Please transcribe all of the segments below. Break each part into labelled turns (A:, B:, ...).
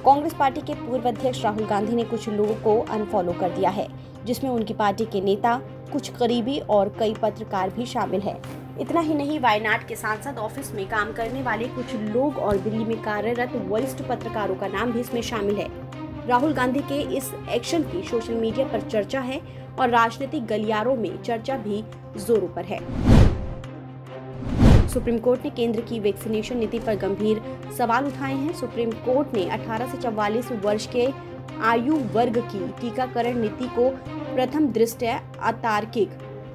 A: Congress party के पूर्व अध्यक्ष राहुल गांधी ने कुछ लोगों को अनफॉलो कर दिया है, जिसमें उनकी पार्टी के नेता, कुछ करीबी और कई पत्रकार भी शामिल है। इतना ही नहीं, वायनाड के सांसद ऑफिस में काम करने वाले कुछ लोग और दिल्ली में कार्यरत वरिष्ठ पत्रकारों का नाम भी इसमें शामिल है। राहुल गांधी के इस एक्शन की सोशल मीडिया पर चर्चा है और राजनीतिक गलियारों में चर्चा भी जोरों पर है। सुप्रीम कोर्ट ने केंद्र की वैक्सीनेशन नीति पर गंभीर सवाल उठाए हैं। सुप्रीम कोर्ट ने 18 से 44 वर्ष के आयु वर्ग की टीकाकरण नीति को प्रथम दृष्टया अतार्किक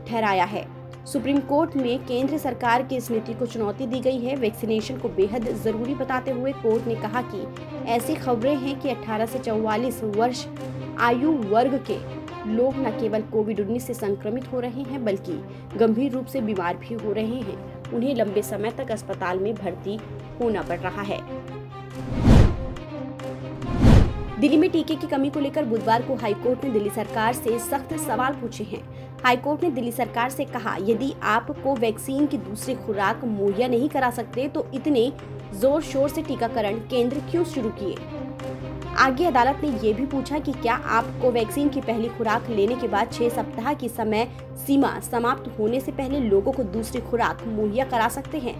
A: ठहराया है। सुप्रीम कोर्ट में केंद्र सरकार की इस नीति को चुनौती दी गई है। वैक्सीनेशन को बेहद जरूरी बताते हुए कोर्ट ने कहा कि ऐसी खबरें हैं कि 18 से 44 वर्ष आयु वर्ग के लोग न केवल कोविड-19 से संक्रमित हो रहे हैं, बल्कि गंभीर रूप से बीमार भी हो रहे हैं। उन्हें लंबे समय तक अस्पताल में भर्ती होना पड़ रहा है। दिल्ली में टीके की कमी को लेकर बुधवार को हाईकोर्ट ने दिल्ली सरकार से सख्त सवाल पूछे हैं। हाईकोर्ट ने दिल्ली सरकार से कहा, यदि आप कोवैक्सीन की दूसरी खुराक मुहैया नहीं करा सकते तो इतने जोर शोर से टीकाकरण केंद्र क्यों शुरू किए। आगे अदालत ने ये भी पूछा कि क्या आप कोवैक्सीन की पहली खुराक लेने के बाद 6 सप्ताह की समय सीमा समाप्त होने से पहले लोगों को दूसरी खुराक मुहैया करा सकते हैं।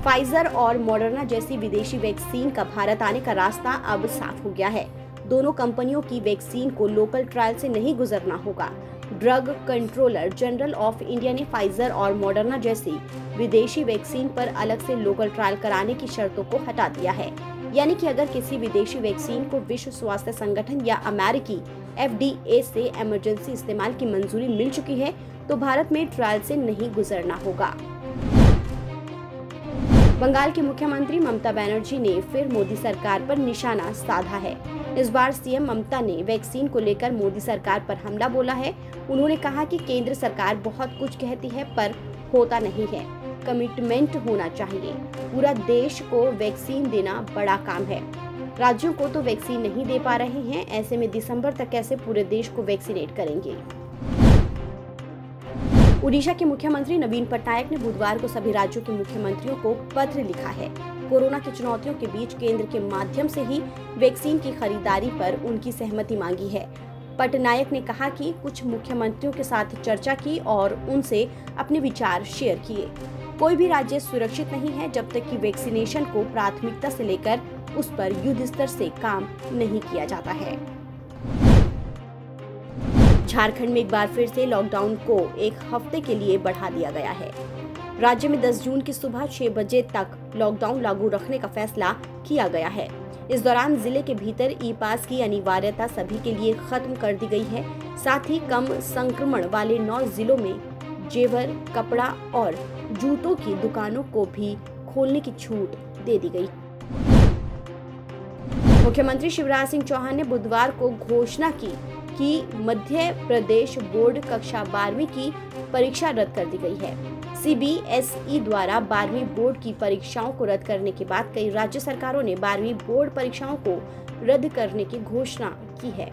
A: फाइजर और मॉडर्ना जैसी विदेशी वैक्सीन का भारत आने का रास्ता अब साफ हो गया है। दोनों कंपनियों की वैक्सीन को लोकल ट्रायल से नहीं गुजरना होगा। Drug controller general of India ने फाइजर और मॉडर्ना जैसी विदेशी वैक्सीन पर अलग से लोकल ट्रायल कराने की शर्तों को हटा दिया है। यानी कि अगर किसी विदेशी वैक्सीन को विश्व स्वास्थ्य संगठन या अमेरिकी FDA से इमरजेंसी इस्तेमाल की मंजूरी मिल चुकी है तो भारत में ट्रायल से नहीं गुजरना होगा। बंगाल की मुख्यमंत्री ममता बनर्जी ने फिर मोदी सरकार पर निशाना साधा है। इस बार सीएम ममता ने वैक्सीन को लेकर मोदी सरकार पर हमला बोला है। उन्होंने कहा कि केंद्र सरकार बहुत कुछ कहती है पर होता नहीं है। कमिटमेंट होना चाहिए। पूरा देश को वैक्सीन देना बड़ा काम है। राज्यों को तो वैक्सीन नहीं दे पा रहे हैं, ऐसे में दिसंबर तक कैसे पूरे देश को वैक्सीनेट करेंगे। उड़ीसा के मुख्यमंत्री नवीन पटनायक ने बुधवार को सभी राज्यों के मुख्यमंत्रियों को पत्र लिखा है। कोरोना की चुनौतियों के बीच केंद्र के माध्यम से ही वैक्सीन की खरीदारी पर उनकी सहमति मांगी है। पटनायक ने कहा कि कुछ मुख्यमंत्रियों के साथ चर्चा की और उनसे अपने विचार शेयर किए। कोई भी राज्य सुरक्षित नहीं है जब तक कि वैक्सीनेशन को प्राथमिकता से लेकर उस पर युद्ध स्तर से काम नहीं किया जाता है। झारखंड में एक बार फिर से लॉकडाउन को एक हफ्ते के लिए बढ़ा दिया गया है। राज्य में 10 जून की सुबह 6 बजे तक लॉकडाउन लागू रखने का फैसला किया गया है। इस दौरान जिले के भीतर ई पास की अनिवार्यता सभी के लिए खत्म कर दी गई है। साथ ही कम संक्रमण वाले 9 जिलों में जेवर, कपड़ा और जूतों की दुकानों को भी खोलने की छूट दे दी गई। मुख्यमंत्री शिवराज सिंह चौहान ने बुधवार को घोषणा की कि मध्य प्रदेश बोर्ड कक्षा 12वीं की परीक्षा रद्द कर दी गई है। CBSE द्वारा 12वीं बोर्ड की परीक्षाओं को रद्द करने के बाद कई राज्य सरकारों ने 12वीं बोर्ड परीक्षाओं को रद्द करने की घोषणा की है।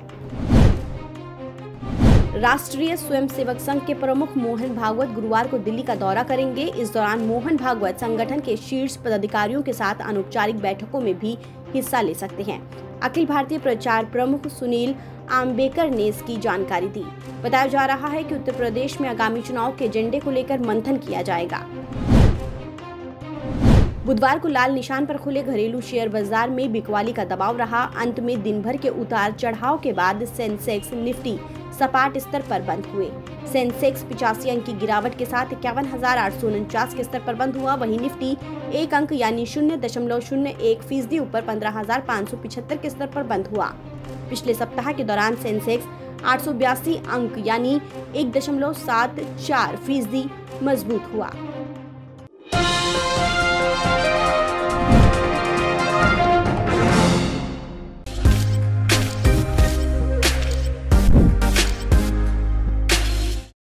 A: राष्ट्रीय स्वयंसेवक संघ के प्रमुख मोहन भागवत गुरुवार को दिल्ली का दौरा करेंगे। इस दौरान मोहन भागवत संगठन के शीर्ष पदाधिकारियों के साथ अनौपचारिक बैठकों में भी हिस्सा ले सकते हैं। अखिल भारतीय प्रचार प्रमुख सुनील आम्बेकर ने इसकी जानकारी दी। बताया जा रहा है कि उत्तर प्रदेश में आगामी चुनाव के एजेंडे को लेकर मंथन किया जाएगा। बुधवार को लाल निशान पर खुले घरेलू शेयर बाजार में बिकवाली का दबाव रहा। अंत में दिन भर के उतार चढ़ाव के बाद सेंसेक्स, निफ्टी सपाट स्तर पर बंद हुए। सेंसेक्स 85 अंक की गिरावट के साथ 51,849 के स्तर पर बंद हुआ। वहीं निफ्टी 1 अंक यानी 0.01% ऊपर 15,575 के स्तर पर बंद हुआ। पिछले सप्ताह के दौरान सेंसेक्स 882 अंक यानी 1.74% मजबूत हुआ।